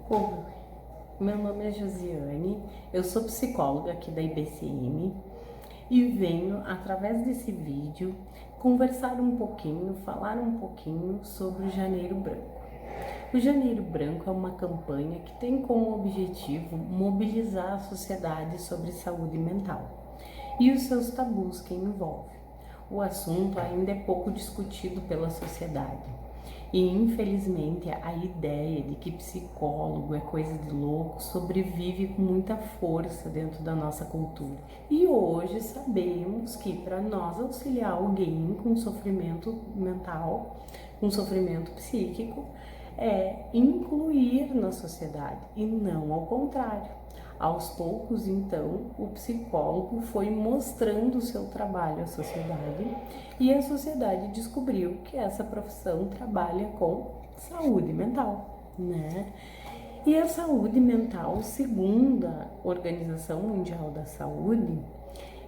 Oi, meu nome é Josiane, eu sou psicóloga aqui da IBCM e venho, através desse vídeo, conversar um pouquinho, falar um pouquinho sobre o Janeiro Branco. O Janeiro Branco é uma campanha que tem como objetivo mobilizar a sociedade sobre saúde mental e os seus tabus que envolve. O assunto ainda é pouco discutido pela sociedade. E infelizmente a ideia de que psicólogo é coisa de louco sobrevive com muita força dentro da nossa cultura. E hoje sabemos que para nós auxiliar alguém com sofrimento mental, com sofrimento psíquico, é incluir na sociedade e não ao contrário. Aos poucos, então, o psicólogo foi mostrando o seu trabalho à sociedade e a sociedade descobriu que essa profissão trabalha com saúde mental, né? E a saúde mental, segundo a Organização Mundial da Saúde,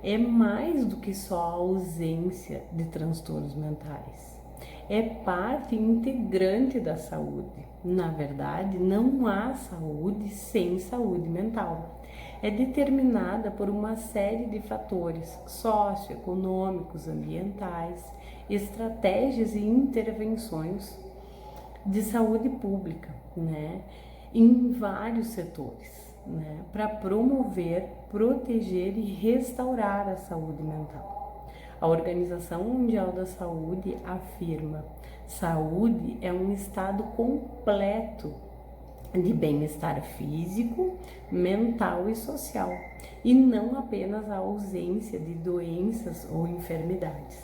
é mais do que só a ausência de transtornos mentais. É parte integrante da saúde. Na verdade, não há saúde sem saúde mental. É determinada por uma série de fatores socioeconômicos, ambientais, estratégias e intervenções de saúde pública, né, em vários setores, né, para promover, proteger e restaurar a saúde mental. A Organização Mundial da Saúde afirma: saúde é um estado completo de bem-estar físico, mental e social, e não apenas a ausência de doenças ou enfermidades.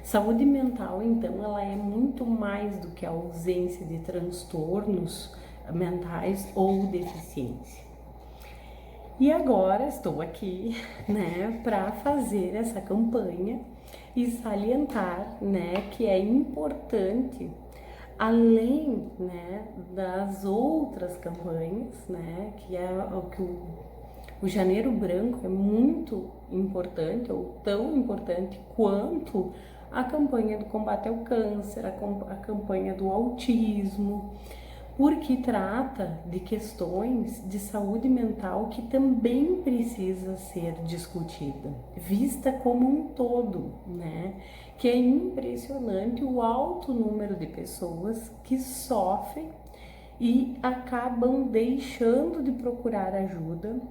Saúde mental, então, ela é muito mais do que a ausência de transtornos mentais ou deficiência. E agora estou aqui, né, para fazer essa campanha e salientar, né, que é importante, além, né, das outras campanhas, né, que é o que o Janeiro Branco é muito importante, ou tão importante quanto a campanha do combate ao câncer, a campanha do autismo, porque trata de questões de saúde mental que também precisa ser discutida, vista como um todo, né? Que é impressionante o alto número de pessoas que sofrem e acabam deixando de procurar ajuda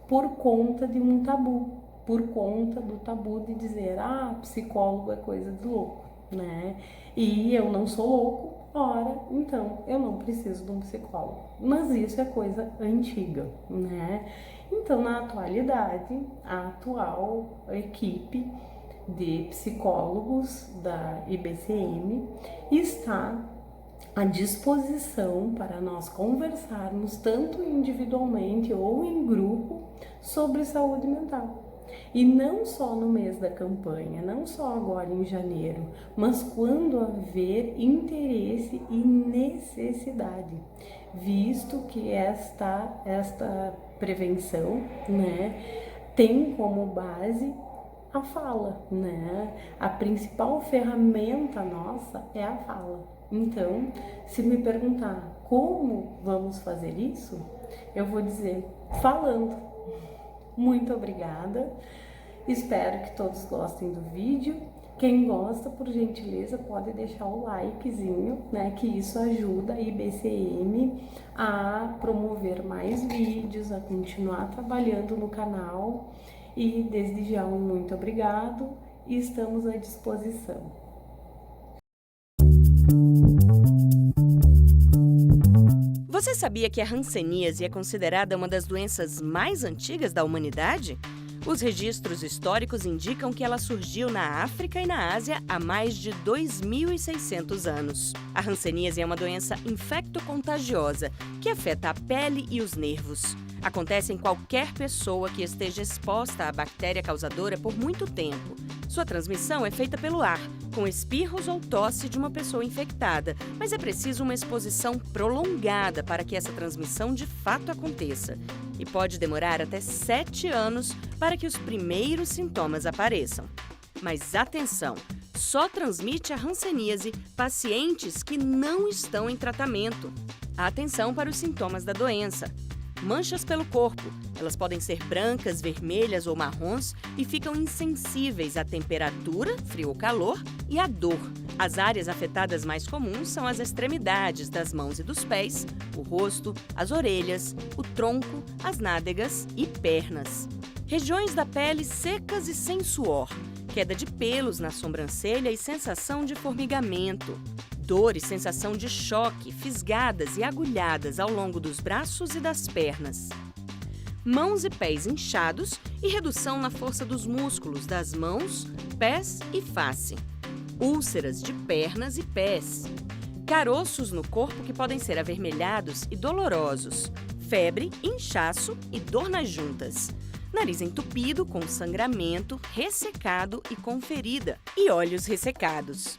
por conta de um tabu, por conta do tabu de dizer, psicólogo é coisa de louco, né? E eu não sou louco, ora, então eu não preciso de um psicólogo. Mas isso é coisa antiga, né? Então, na atualidade, a atual equipe de psicólogos da IBCM está à disposição para nós conversarmos tanto individualmente ou em grupo sobre saúde mental. E não só no mês da campanha, não só agora em janeiro, mas quando haver interesse e necessidade, visto que esta prevenção, né, tem como base a fala, né? A principal ferramenta nossa é a fala. Então, se me perguntar como vamos fazer isso, eu vou dizer falando. Muito obrigada. Espero que todos gostem do vídeo. Quem gosta, por gentileza, pode deixar o likezinho, né? Que isso ajuda a IBCM a promover mais vídeos, a continuar trabalhando no canal. E desde já um muito obrigado e estamos à disposição. Você sabia que a hanseníase é considerada uma das doenças mais antigas da humanidade? Os registros históricos indicam que ela surgiu na África e na Ásia há mais de 2.600 anos. A hanseníase é uma doença infecto-contagiosa que afeta a pele e os nervos. Acontece em qualquer pessoa que esteja exposta à bactéria causadora por muito tempo. Sua transmissão é feita pelo ar, com espirros ou tosse de uma pessoa infectada, mas é preciso uma exposição prolongada para que essa transmissão de fato aconteça. E pode demorar até 7 anos para que os primeiros sintomas apareçam. Mas atenção! Só transmite a hanseníase pacientes que não estão em tratamento. Atenção para os sintomas da doença. Manchas pelo corpo. Elas podem ser brancas, vermelhas ou marrons e ficam insensíveis à temperatura, frio ou calor, e à dor. As áreas afetadas mais comuns são as extremidades das mãos e dos pés, o rosto, as orelhas, o tronco, as nádegas e pernas. Regiões da pele secas e sem suor. Queda de pelos na sobrancelha e sensação de formigamento. Dor e sensação de choque, fisgadas e agulhadas ao longo dos braços e das pernas. Mãos e pés inchados e redução na força dos músculos das mãos, pés e face. Úlceras de pernas e pés. Caroços no corpo que podem ser avermelhados e dolorosos. Febre, inchaço e dor nas juntas. Nariz entupido, com sangramento, ressecado e com ferida. E olhos ressecados.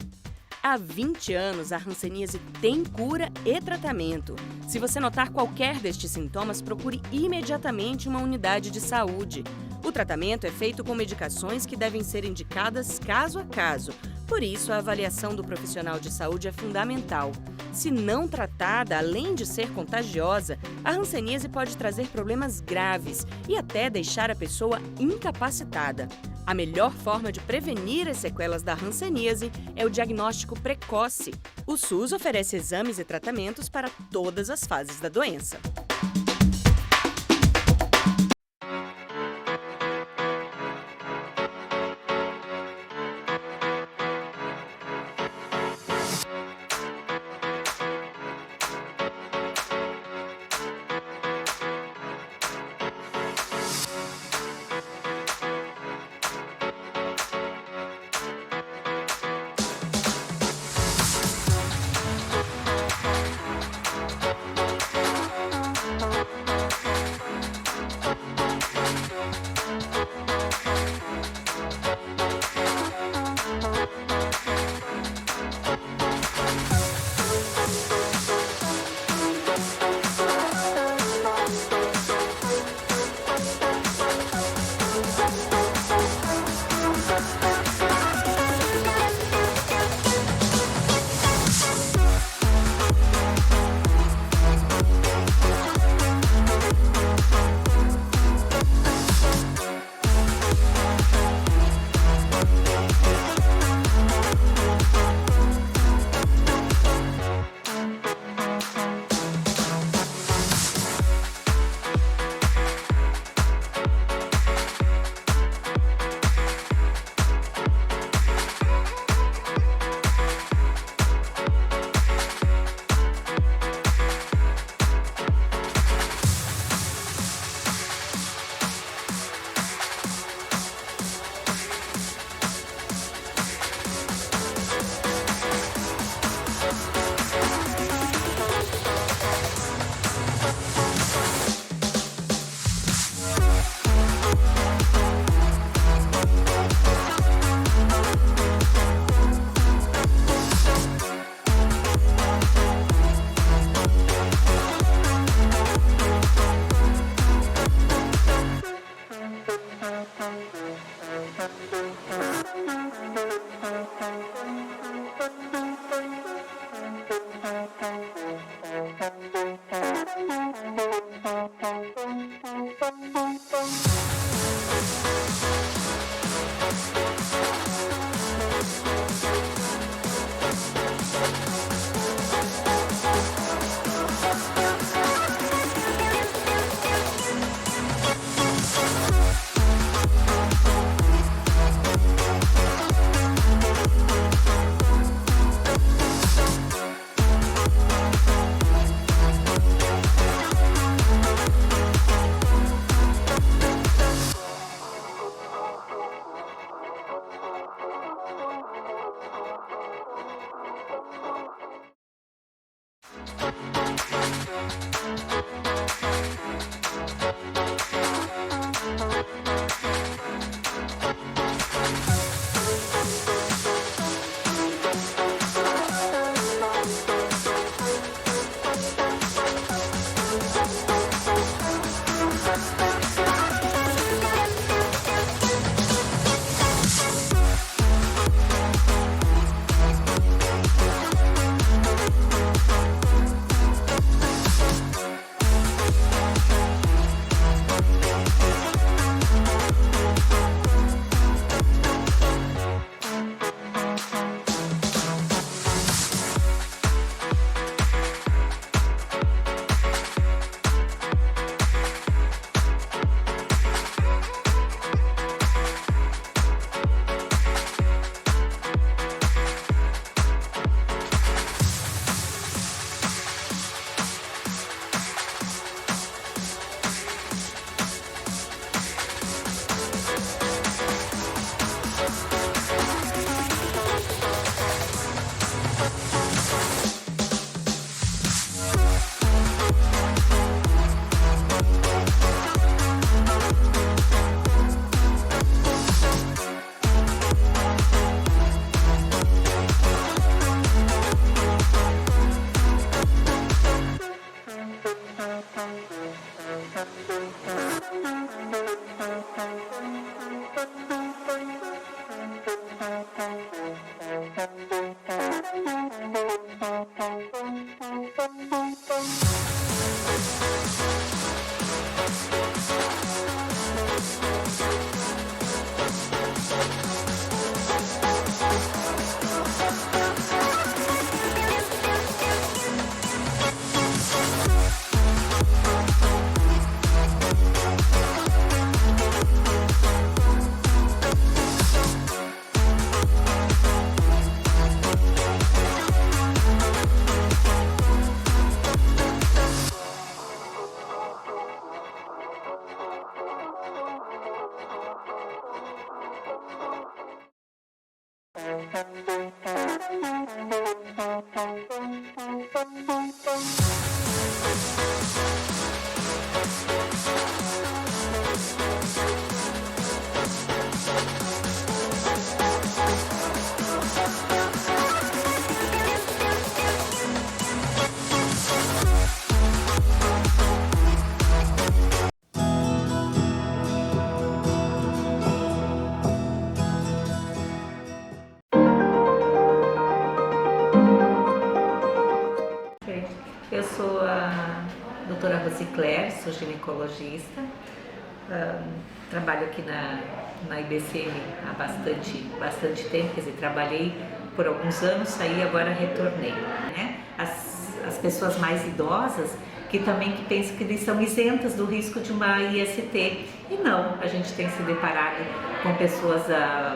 Há 20 anos, a hanseníase tem cura e tratamento. Se você notar qualquer destes sintomas, procure imediatamente uma unidade de saúde. O tratamento é feito com medicações que devem ser indicadas caso a caso. Por isso, a avaliação do profissional de saúde é fundamental. Se não tratada, além de ser contagiosa, a hanseníase pode trazer problemas graves e até deixar a pessoa incapacitada. A melhor forma de prevenir as sequelas da hanseníase é o diagnóstico precoce. O SUS oferece exames e tratamentos para todas as fases da doença. doutora Rosicler, sou ginecologista, trabalho aqui na IBCM há bastante tempo, quer dizer, trabalhei por alguns anos, saí, agora retornei, né? As pessoas mais idosas que pensam que eles são isentas do risco de uma IST, e não, a gente tem se deparado com pessoas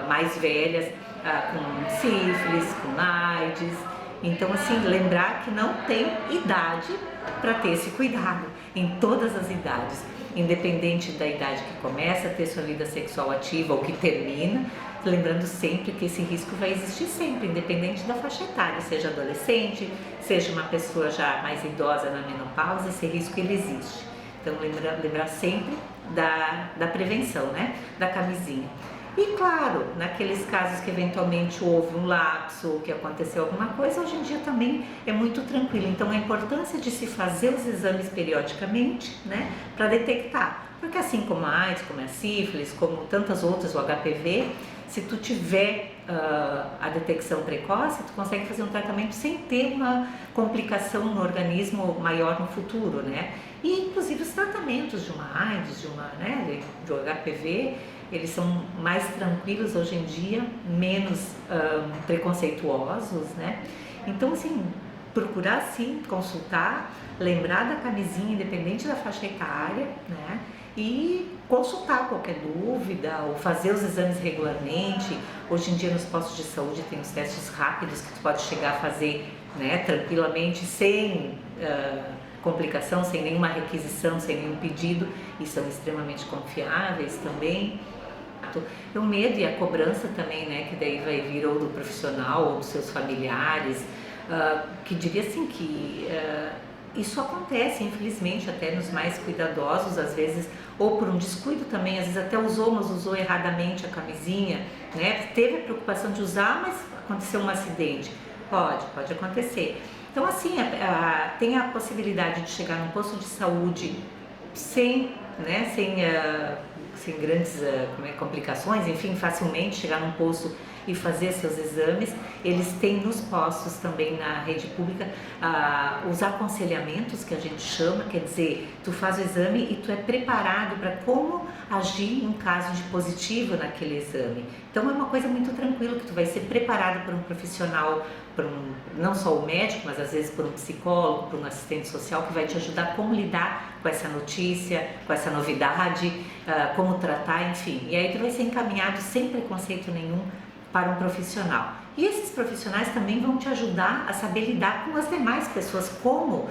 mais velhas, com sífilis, com AIDS. Então, assim, lembrar que não tem idade para ter esse cuidado, em todas as idades, independente da idade que começa a ter sua vida sexual ativa ou que termina, lembrando sempre que esse risco vai existir sempre, independente da faixa etária, seja adolescente, seja uma pessoa já mais idosa na menopausa, esse risco ele existe. Então, lembrar sempre da prevenção, né, da camisinha. E claro, naqueles casos que eventualmente houve um lapso ou que aconteceu alguma coisa, hoje em dia também é muito tranquilo. Então a importância de se fazer os exames periodicamente, né, para detectar. Porque assim como a AIDS, como a sífilis, como tantas outras, o HPV, se tu tiver a detecção precoce, tu consegue fazer um tratamento sem ter uma complicação no organismo maior no futuro, né? E inclusive os tratamentos de uma AIDS, de HPV, eles são mais tranquilos hoje em dia, menos preconceituosos, né? Então, assim, procurar sim consultar, lembrar da camisinha, independente da faixa etária, né? E consultar qualquer dúvida ou fazer os exames regularmente. Hoje em dia nos postos de saúde tem os testes rápidos que tu pode chegar a fazer, né, tranquilamente, sem complicação, sem nenhuma requisição, sem nenhum pedido, e são extremamente confiáveis também. O medo e a cobrança também, né, que daí vai vir ou do profissional ou dos seus familiares, que diria assim que isso acontece, infelizmente, até nos mais cuidadosos, às vezes, ou por um descuido também, às vezes até usou, mas usou erradamente a camisinha, né, teve a preocupação de usar, mas aconteceu um acidente, pode acontecer. Então, assim, tem a possibilidade de chegar num posto de saúde sem grandes complicações, enfim, facilmente chegar num posto e fazer seus exames. Eles têm nos postos também na rede pública os aconselhamentos que a gente chama, quer dizer, tu faz o exame e tu é preparado para como agir em caso de positivo naquele exame. Então é uma coisa muito tranquila, que tu vai ser preparado por um profissional, não só o médico, mas às vezes por um psicólogo, por um assistente social, que vai te ajudar a como lidar com essa notícia, com essa novidade, como tratar, enfim. E aí tu vai ser encaminhado sem preconceito nenhum para um profissional. E esses profissionais também vão te ajudar a saber lidar com as demais pessoas, como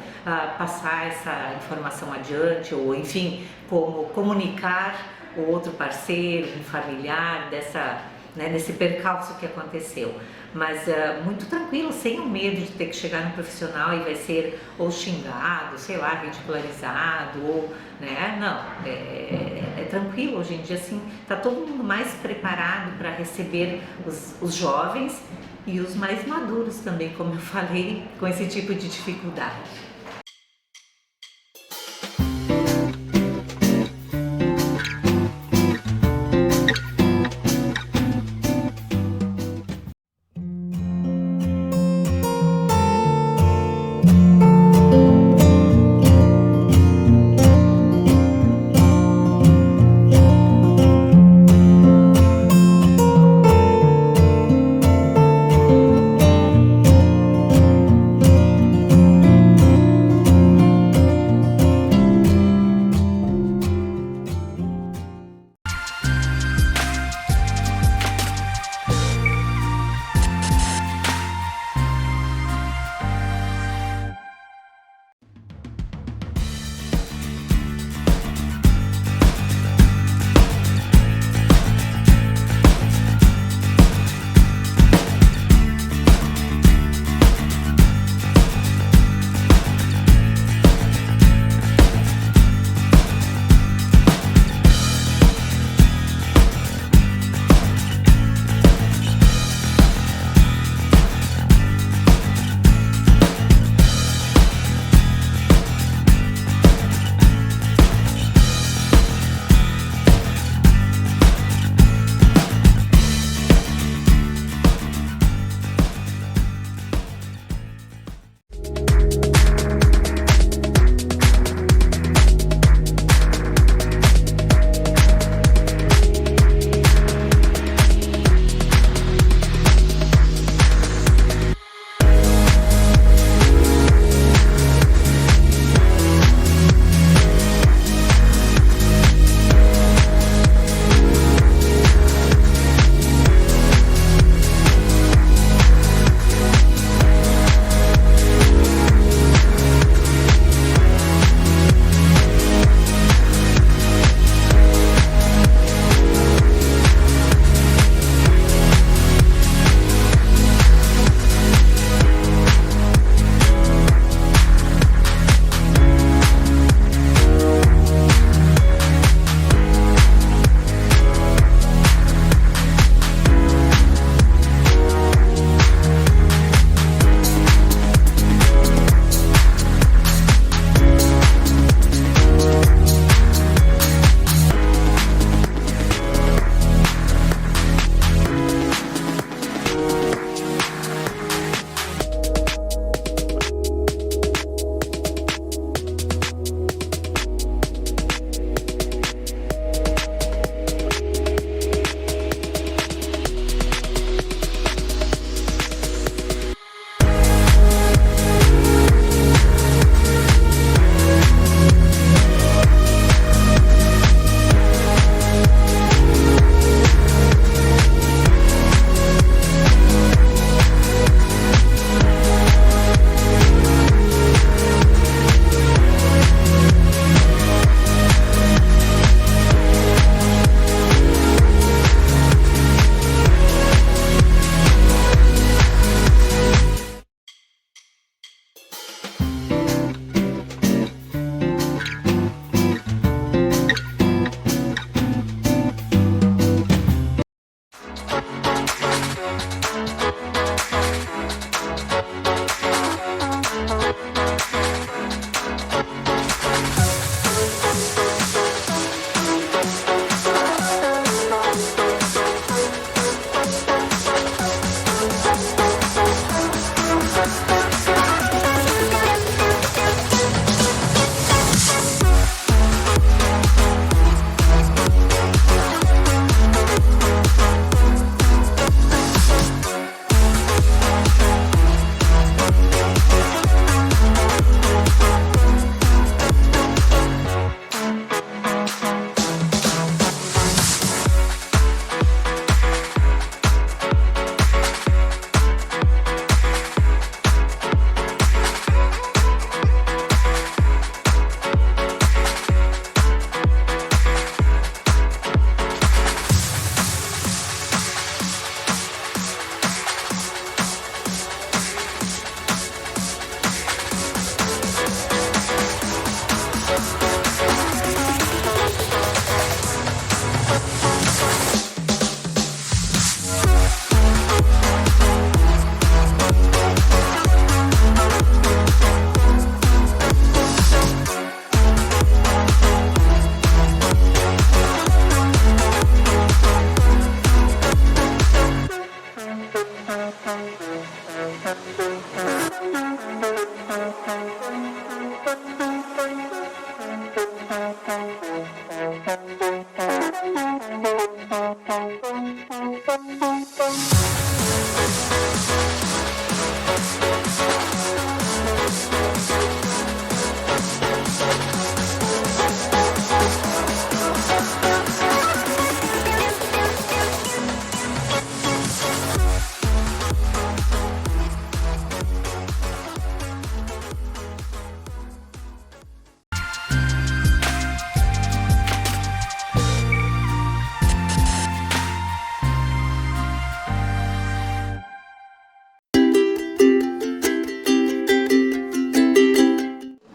passar essa informação adiante, ou enfim, como comunicar o outro parceiro, um familiar, desse percalço que aconteceu. Mas muito tranquilo, sem o medo de ter que chegar no profissional e vai ser ou xingado, sei lá, ridicularizado, ou, né, não, é tranquilo. Hoje em dia, assim, tá todo mundo mais preparado para receber os jovens e os mais maduros também, como eu falei, com esse tipo de dificuldade.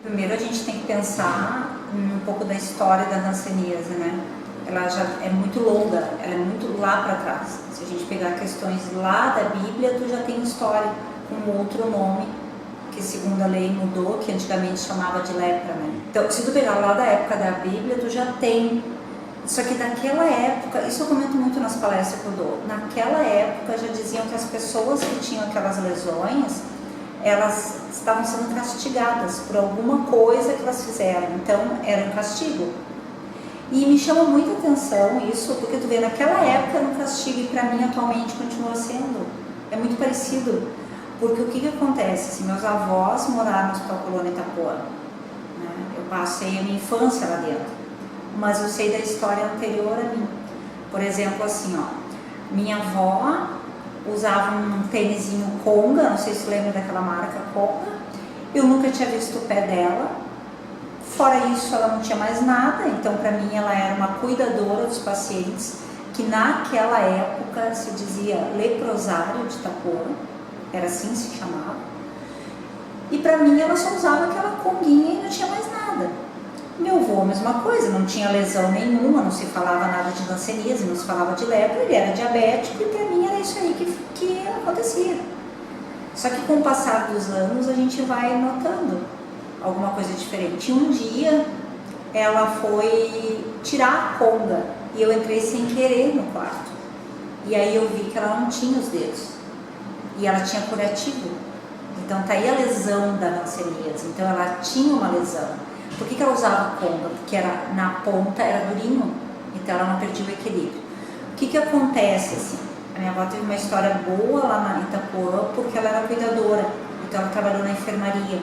Primeiro a gente tem que pensar um pouco da história da hanseníase, né? Ela já é muito longa, ela é muito lá para trás. Se a gente pegar questões lá da Bíblia, tu já tem história com outro nome, que segundo a lei mudou, que antigamente chamava de lepra, né? Então, se tu pegar lá da época da Bíblia, tu já tem. Só que naquela época, isso eu comento muito nas palestras que eu dou, naquela época já diziam que as pessoas que tinham aquelas lesões, elas estavam sendo castigadas por alguma coisa que elas fizeram, então era um castigo. E me chama muita atenção isso, porque tu vê, naquela época era um castigo e para mim atualmente continua sendo. É muito parecido, porque o que acontece? Assim, meus avós moraram no Hospital Colônia Itapuã, né? Eu passei a minha infância lá dentro, mas eu sei da história anterior a mim. Por exemplo, assim, ó, minha avó usava um tênisinho Conga, não sei se lembra daquela marca Conga, eu nunca tinha visto o pé dela, fora isso ela não tinha mais nada, então para mim ela era uma cuidadora dos pacientes, que naquela época se dizia leprosário de Itapuã, era assim que se chamava, e para mim ela só usava aquela conguinha e não tinha mais nada. Meu avô, a mesma coisa, não tinha lesão nenhuma, não se falava nada de hanseníase, não se falava de lepra, ele era diabético e para mim era isso aí que acontecia. Só que com o passar dos anos a gente vai notando alguma coisa diferente. Um dia ela foi tirar a conga e eu entrei sem querer no quarto. E aí eu vi que ela não tinha os dedos e ela tinha curativo. Então tá aí a lesão da hanseníase, então ela tinha uma lesão. Por que ela usava conga? Porque era, na ponta era durinho, então ela não perdia o equilíbrio. O que acontece assim? A minha avó teve uma história boa lá na Itapuã porque ela era cuidadora, então ela trabalhou na enfermaria.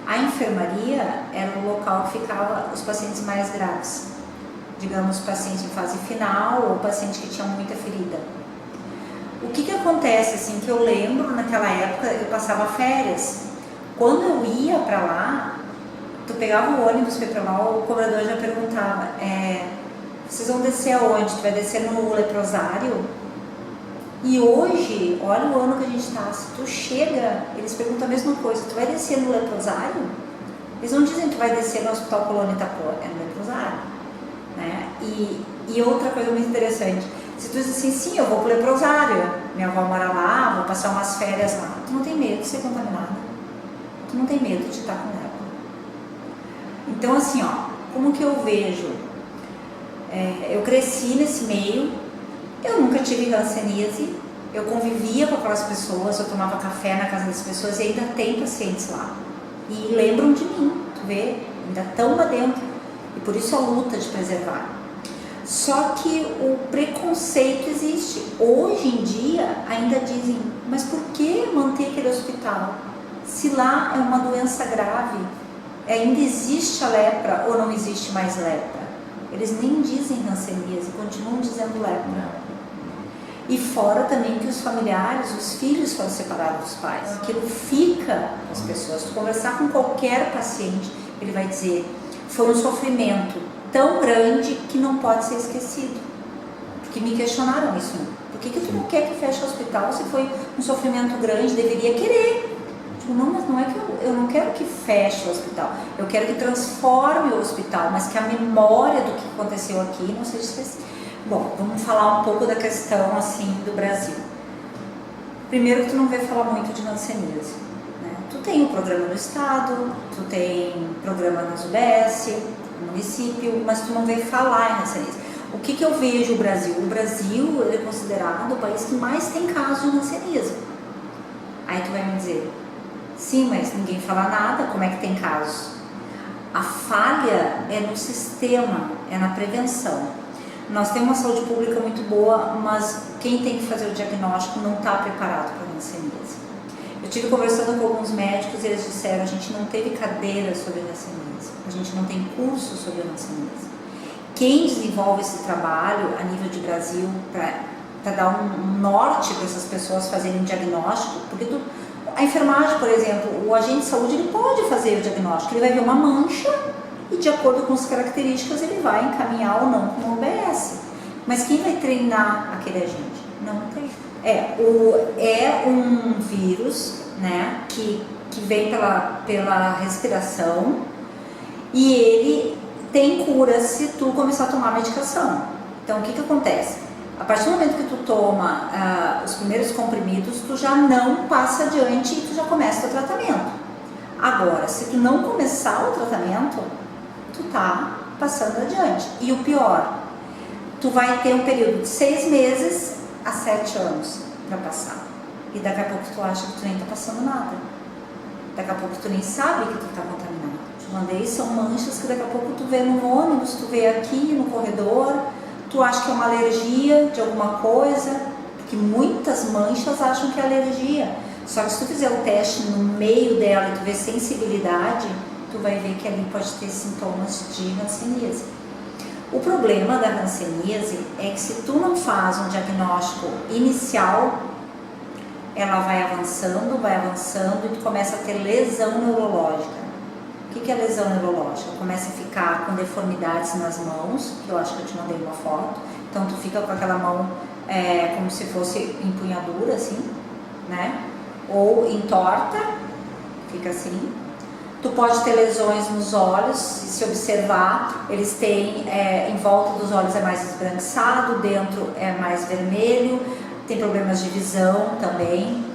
A enfermaria era o local que ficava os pacientes mais graves, digamos, pacientes em fase final ou pacientes que tinham muita ferida. O que acontece assim, que eu lembro naquela época, eu passava férias, quando eu ia para lá, tu pegava o ônibus para ir pra lá, o cobrador já perguntava, vocês vão descer aonde? Tu vai descer no leprosário? E hoje, olha o ano que a gente está, se tu chega, eles perguntam a mesma coisa, tu vai descer no leprosário? Eles não dizem que tu vai descer no Hospital Colônia Itapuã, é no leprosário, né? E outra coisa muito interessante, se tu diz assim, sim, eu vou pro leprosário, minha avó mora lá, vou passar umas férias lá, tu não tem medo de ser contaminada, tu não tem medo de estar com lepra. Então assim, ó, como que eu vejo? Eu cresci nesse meio, eu nunca tive hanseníase, eu convivia com aquelas pessoas, eu tomava café na casa das pessoas e ainda tem pacientes lá. E lembram de mim, tu vê, ainda estão lá dentro. E por isso a luta de preservar. Só que o preconceito existe. Hoje em dia ainda dizem, mas por que manter aquele hospital? Se lá é uma doença grave, ainda existe a lepra ou não existe mais lepra? Eles nem dizem hanseníase, continuam dizendo lepra. E fora também que os familiares, os filhos foram separados dos pais. Aquilo fica nas pessoas. Se tu conversar com qualquer paciente, ele vai dizer, foi um sofrimento tão grande que não pode ser esquecido. Porque me questionaram isso. Por que tu não quer que feche o hospital se foi um sofrimento grande? Deveria querer. Tipo, não, mas não é que eu não quero que feche o hospital. Eu quero que transforme o hospital, mas que a memória do que aconteceu aqui não seja esquecida. Bom, vamos falar um pouco da questão assim do Brasil. Primeiro, tu não vê falar muito de hanseníase, né? Tu tem o programa do estado, tu tem programa nas UBS, no município, mas tu não vê falar em hanseníase. O que eu vejo o Brasil? O Brasil ele é considerado o país que mais tem casos de hanseníase. Aí tu vai me dizer, sim, mas ninguém fala nada, como é que tem casos? A falha é no sistema, é na prevenção. Nós temos uma saúde pública muito boa, mas quem tem que fazer o diagnóstico não está preparado para a hanseníase. Eu estive conversando com alguns médicos e eles disseram: a gente não teve cadeira sobre a hanseníase, a gente não tem curso sobre a hanseníase. Quem desenvolve esse trabalho a nível de Brasil para dar um norte para essas pessoas fazerem um diagnóstico, porque a enfermagem, por exemplo, o agente de saúde, ele pode fazer o diagnóstico, ele vai ver uma mancha e de acordo com as características ele vai encaminhar ou não para uma OBS. Mas quem vai treinar aquele agente? Não tem. É um vírus, né, que vem pela respiração e ele tem cura se tu começar a tomar medicação. Então, o que acontece? A partir do momento que tu toma os primeiros comprimidos, tu já não passa adiante e tu já começa o tratamento. Agora, se tu não começar o tratamento, tu tá passando adiante. E o pior, tu vai ter um período de 6 meses a 7 anos para passar. E daqui a pouco tu acha que tu nem tá passando nada. Daqui a pouco tu nem sabe que tu tá contaminado. Te mandei, são manchas que daqui a pouco tu vê no ônibus, tu vê aqui no corredor, tu acha que é uma alergia de alguma coisa, porque muitas manchas acham que é alergia. Só que se tu fizer o teste no meio dela e tu ver sensibilidade, tu vai ver que ali pode ter sintomas de hanseníase. O problema da hanseníase é que se tu não faz um diagnóstico inicial, ela vai avançando e tu começa a ter lesão neurológica. O que é lesão neurológica? Começa a ficar com deformidades nas mãos, que eu acho que eu te mandei uma foto. Então tu fica com aquela mão como se fosse empunhadura, assim, né? Ou entorta, fica assim. Tu pode ter lesões nos olhos, se observar, eles têm, em volta dos olhos é mais esbranquiçado, dentro é mais vermelho, tem problemas de visão também,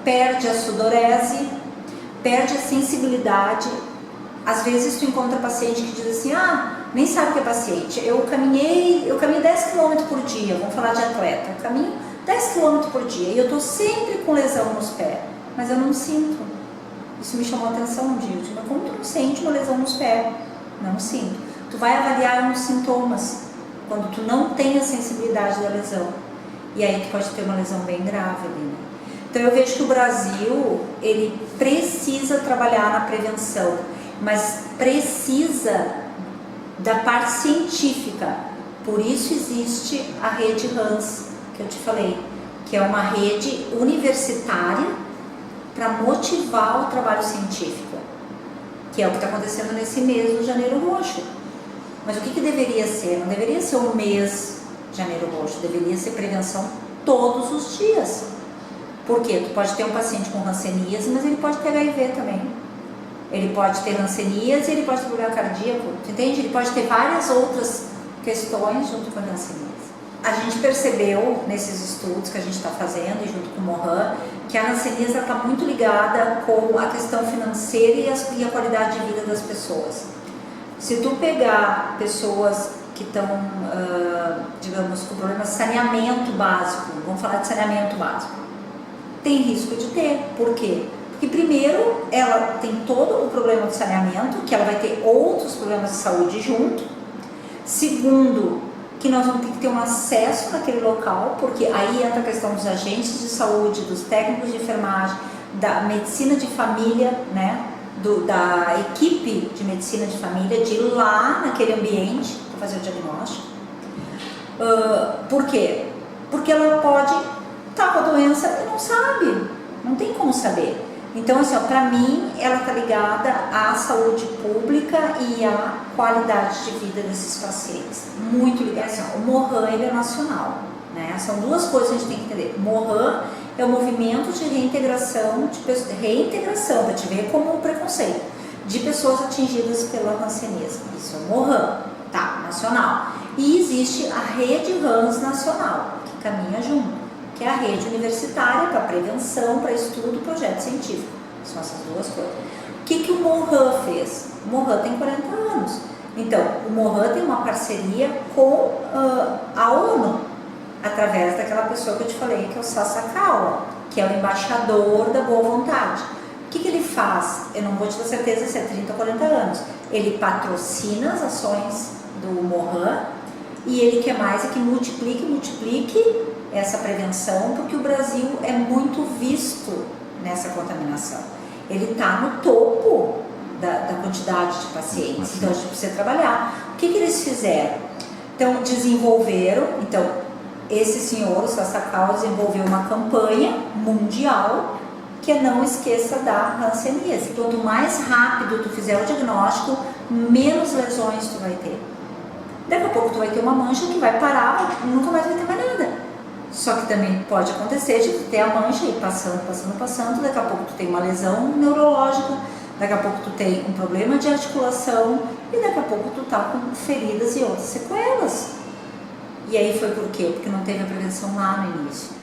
perde a sudorese, perde a sensibilidade. Às vezes tu encontra paciente que diz assim: nem sabe que é paciente, eu caminho 10 km por dia, vamos falar de atleta, eu caminho 10 km por dia e eu tô sempre com lesão nos pés, mas eu não sinto. Isso me chamou a atenção um dia. Eu digo: mas como tu não sente uma lesão nos pés? Não sinto. Tu vai avaliar os sintomas quando tu não tem a sensibilidade da lesão. E aí tu pode ter uma lesão bem grave ali, né? Então eu vejo que o Brasil, ele precisa trabalhar na prevenção, mas precisa da parte científica. Por isso existe a rede Hans, que eu te falei, que é uma rede universitária para motivar o trabalho científico, que é o que está acontecendo nesse mês do Janeiro Roxo. Mas o que deveria ser? Não deveria ser um mês Janeiro Roxo, deveria ser prevenção todos os dias. Por quê? Tu pode ter um paciente com hanseníase, mas ele pode ter HIV também. Ele pode ter hanseníase, ele pode ter problema cardíaco, tu entende? Ele pode ter várias outras questões junto com a hanseníase. A gente percebeu nesses estudos que a gente está fazendo, junto com o Mohan, que a hanseníase está muito ligada com a questão financeira e a qualidade de vida das pessoas. Se tu pegar pessoas que estão, digamos, com problemas de saneamento básico, vamos falar de saneamento básico, tem risco de ter. Por quê? Porque primeiro, ela tem todo o problema de saneamento, que ela vai ter outros problemas de saúde junto. Segundo, que nós vamos ter que ter um acesso naquele local, porque aí entra a questão dos agentes de saúde, dos técnicos de enfermagem, da medicina de família, né? Da equipe de medicina de família, de ir lá naquele ambiente para fazer o diagnóstico. Por quê? Porque ela pode estar com a doença e não sabe, não tem como saber. Então, assim, para mim, ela está ligada à saúde pública e à qualidade de vida desses pacientes. Muito ligada. Assim, o Mohan, ele é nacional, né? São duas coisas que a gente tem que entender. O Mohan é o movimento de reintegração, para te ver como um preconceito, de pessoas atingidas pela hanseníase. Isso é o Mohan, tá, nacional. E existe a rede Hans nacional, que caminha junto, que é a rede universitária para prevenção, para estudo, projeto científico. São essas duas coisas. O que o Mohan fez? O Mohan tem 40 anos. Então, o Mohan tem uma parceria com a ONU, através daquela pessoa que eu te falei, que é o Sasakawa, que é o embaixador da boa vontade. O que ele faz? Eu não vou te dar certeza se é 30 ou 40 anos. Ele patrocina as ações do Mohan e ele quer mais é que multiplique essa prevenção, porque o Brasil é muito visto nessa contaminação. Ele está no topo da quantidade de pacientes, então a gente precisa trabalhar. O que eles fizeram? Então, desenvolveram, esse senhor, o Sasakawa, desenvolveu uma campanha mundial que é não esqueça da hanseníase. Quanto mais rápido tu fizer o diagnóstico, menos lesões tu vai ter. Daqui a pouco tu vai ter uma mancha que vai parar, nunca mais vai ter mais nada. Só que também pode acontecer de tu ter a mancha e passando, daqui a pouco tu tem uma lesão neurológica, daqui a pouco tu tem um problema de articulação e daqui a pouco tu tá com feridas e outras sequelas. E aí foi por quê? Porque não teve a prevenção lá no início.